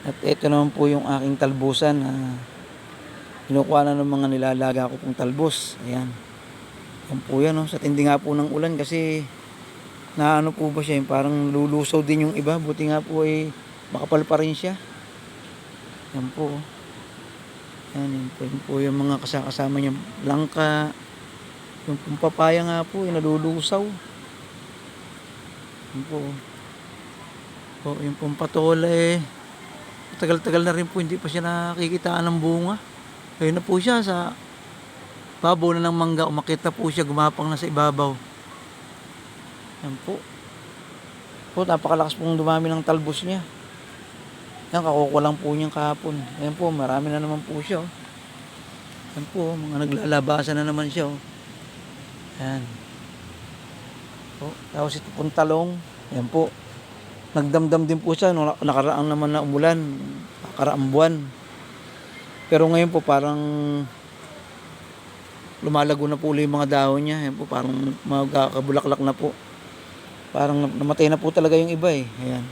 At ito naman po yung aking talbusan na kinukuha na ng mga nilalaga ko pong talbos. Ayan. Yan po yan. Oh. Sa tindi nga po ng ulan kasi naano po ba siya, yung parang lulusaw din yung iba. Buti nga po ay makapal pa rin siya. Yan po. Yan po yung mga kasama niya. Langka. Yung papaya nga po, yung nalulusaw. Yan po. Po, yung pong patola tagal-tagal na rin po hindi pa siya nakikitaan ng bunga. Ayun na po siya sa babaw na ng mangga. Umakit na po siya, gumapang na sa ibabaw. Yan po. Po, napakalakas pong dumami ng talbos niya. Yan, kakukuha lang po niyang kahapon. Ayan po, marami na naman po siya. Yan po, mga naglalabasan na naman siya. Yan. Po, tapos ito pong talong. Yan po. Nagdamdam din po siya nung nakaraang naman na umulan, nakaraang buwan. Pero ngayon po parang lumalago na po ulit yung mga dahon niya. Yan po, parang magkakabulaklak na po. Parang namatay na po talaga yung iba Ayan.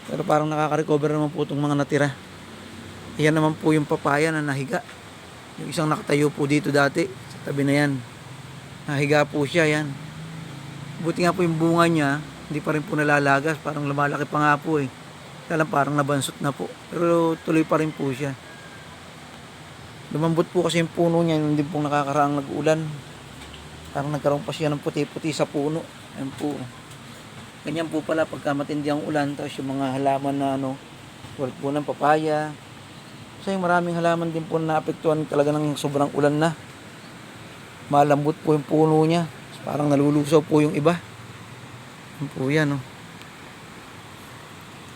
Pero parang nakaka-recover naman po itong mga natira. Ayan naman po yung papaya na nahiga. Yung isang nakatayo po dito dati, sa tabi na yan. Nahiga po siya, yan. Buti nga po yung bunga niya, hindi pa rin po nalalagas, parang lumalaki pa nga po Kaya lang parang nabansot na po. Pero tuloy pa rin po siya. Lumambot po kasi yung puno niya, hindi pong nakakaraang nag-ulan. Parang nagkaroon pa siya ng puti-puti sa puno. Ayan po. Ganyan po pala pagka matindi ang ulan, tapos yung mga halaman na tulad po ng papaya. Kasi maraming halaman din po na naapektuhan talaga ng sobrang ulan na. Malambot po yung puno niya. Parang nalulusaw po yung iba. Yan po yan.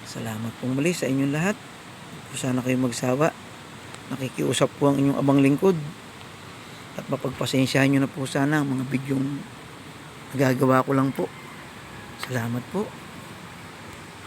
Salamat po muli sa inyong lahat. Sana kayo magsawa. Nakikiusap po ang inyong abang lingkod. At mapagpasensyahan nyo na po sana ang mga bidyong nagagawa ko lang po. Salamat po.